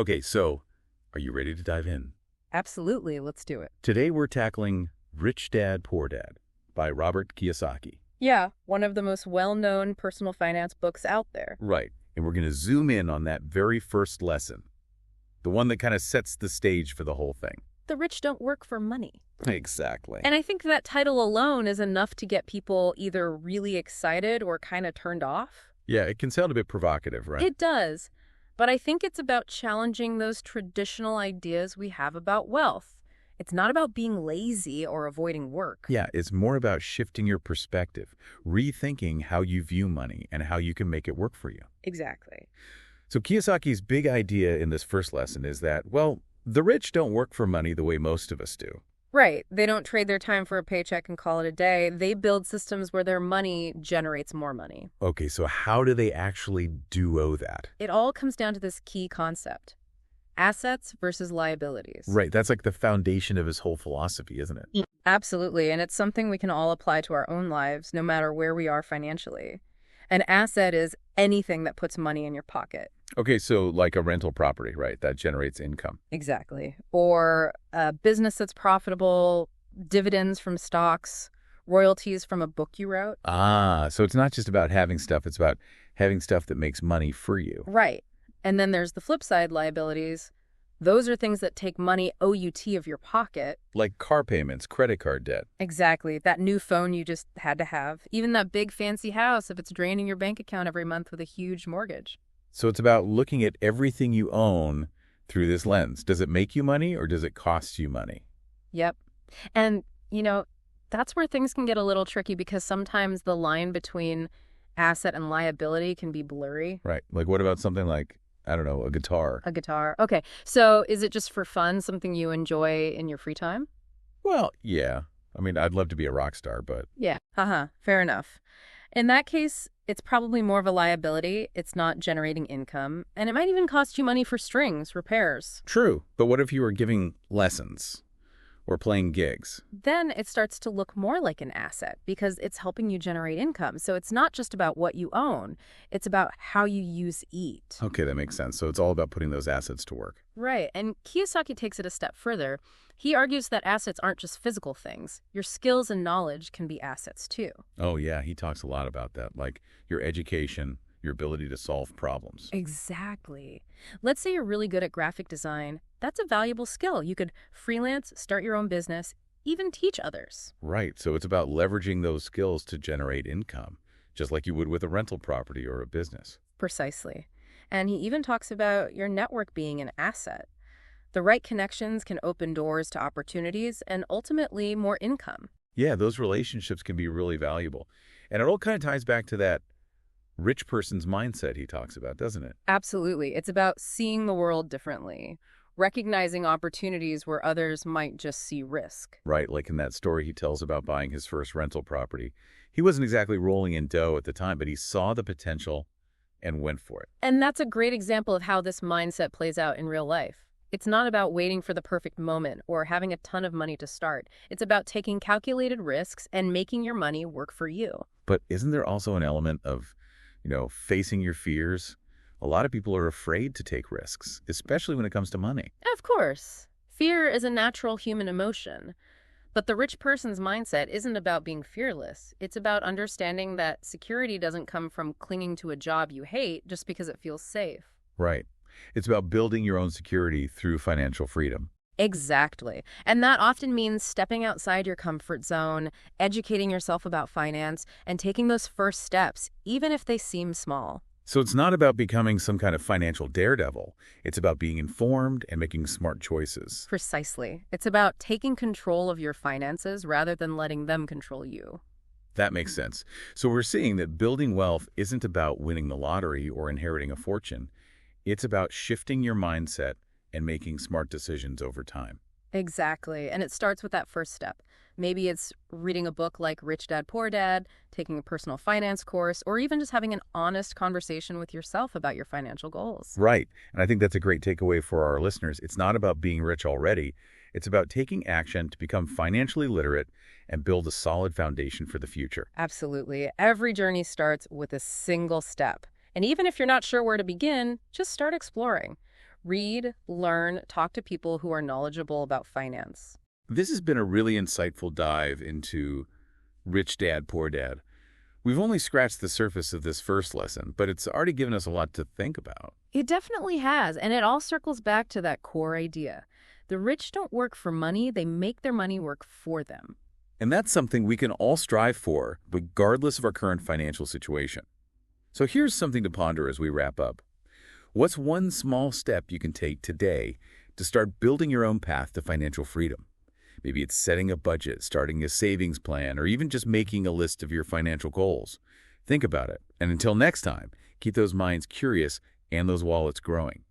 Okay, so are you ready to dive in? Absolutely. Let's do it. Today we're tackling Rich Dad, Poor Dad by Robert Kiyosaki. Yeah, one of the most well-known personal finance books out there. Right. And we're going to zoom in on that very first lesson, the one that kind of sets the stage for the whole thing. The rich don't work for money. Exactly. And I think that title alone is enough to get people either really excited or kind of turned off. Yeah, it can sound a bit provocative, right? It does. But I think it's about challenging those traditional ideas we have about wealth. It's not about being lazy or avoiding work. Yeah, it's more about shifting your perspective, rethinking how you view money and how you can make it work for you. Exactly. So Kiyosaki's big idea in this first lesson is that, well, the rich don't work for money the way most of us do. Right. They don't trade their time for a paycheck and call it a day. They build systems where their money generates more money. Okay, so how do they actually do that? It all comes down to this key concept: assets versus liabilities. Right, that's like the foundation of his whole philosophy, isn't it? Absolutely. And it's something we can all apply to our own lives, no matter where we are financially. An asset is anything that puts money in your pocket. Okay, so like a rental property, right, that generates income. Exactly. Or a business that's profitable, dividends from stocks, royalties from a book you wrote. Ah, so it's not just about having stuff, it's about having stuff that makes money for you. Right. And then there's the flip side, liabilities. Those are things that take money out of your pocket. Like car payments, credit card debt. Exactly. That new phone you just had to have. Even that big fancy house if it's draining your bank account every month with a huge mortgage. So it's about looking at everything you own through this lens. Does it make you money or does it cost you money? Yep. And, that's where things can get a little tricky because sometimes the line between asset and liability can be blurry. Right. Like what about something like, I don't know, a guitar? A guitar. Okay. So is it just for fun, something you enjoy in your free time? Well, yeah. I mean, I'd love to be a rock star, but... Yeah. Fair enough. In that case, it's probably more of a liability. It's not generating income. And it might even cost you money for strings, repairs. True. But what if you were giving lessons or playing gigs? Then it starts to look more like an asset because it's helping you generate income. So it's not just about what you own. It's about how you use each. Okay, that makes sense. So it's all about putting those assets to work. Right. And Kiyosaki takes it a step further. He argues that assets aren't just physical things. Your skills and knowledge can be assets too. Oh, yeah. He talks a lot about that, like your education, your ability to solve problems. Exactly. Let's say you're really good at graphic design. That's a valuable skill. You could freelance, start your own business, even teach others. Right. So it's about leveraging those skills to generate income, just like you would with a rental property or a business. Precisely. And he even talks about your network being an asset. The right connections can open doors to opportunities and ultimately more income. Yeah, those relationships can be really valuable. And it all kind of ties back to that rich person's mindset he talks about, doesn't it? Absolutely. It's about seeing the world differently, recognizing opportunities where others might just see risk. Right, like in that story he tells about buying his first rental property. He wasn't exactly rolling in dough at the time, but he saw the potential and went for it. And that's a great example of how this mindset plays out in real life. It's not about waiting for the perfect moment or having a ton of money to start. It's about taking calculated risks and making your money work for you. But isn't there also an element of, facing your fears? A lot of people are afraid to take risks, especially when it comes to money. Of course. Fear is a natural human emotion. But the rich person's mindset isn't about being fearless. It's about understanding that security doesn't come from clinging to a job you hate just because it feels safe. Right. It's about building your own security through financial freedom. Exactly. And that often means stepping outside your comfort zone, educating yourself about finance, and taking those first steps, even if they seem small. So it's not about becoming some kind of financial daredevil. It's about being informed and making smart choices. Precisely. It's about taking control of your finances rather than letting them control you. That makes sense. So we're seeing that building wealth isn't about winning the lottery or inheriting a fortune. It's about shifting your mindset and making smart decisions over time. Exactly. And it starts with that first step. Maybe it's reading a book like Rich Dad, Poor Dad, taking a personal finance course, or even just having an honest conversation with yourself about your financial goals. Right. And I think that's a great takeaway for our listeners. It's not about being rich already. It's about taking action to become financially literate and build a solid foundation for the future. Absolutely. Every journey starts with a single step. And even if you're not sure where to begin, just start exploring. Read, learn, talk to people who are knowledgeable about finance. This has been a really insightful dive into Rich Dad, Poor Dad. We've only scratched the surface of this first lesson, but it's already given us a lot to think about. It definitely has, and it all circles back to that core idea. The rich don't work for money, they make their money work for them. And that's something we can all strive for, regardless of our current financial situation. So here's something to ponder as we wrap up. What's one small step you can take today to start building your own path to financial freedom? Maybe it's setting a budget, starting a savings plan, or even just making a list of your financial goals. Think about it. And until next time, keep those minds curious and those wallets growing.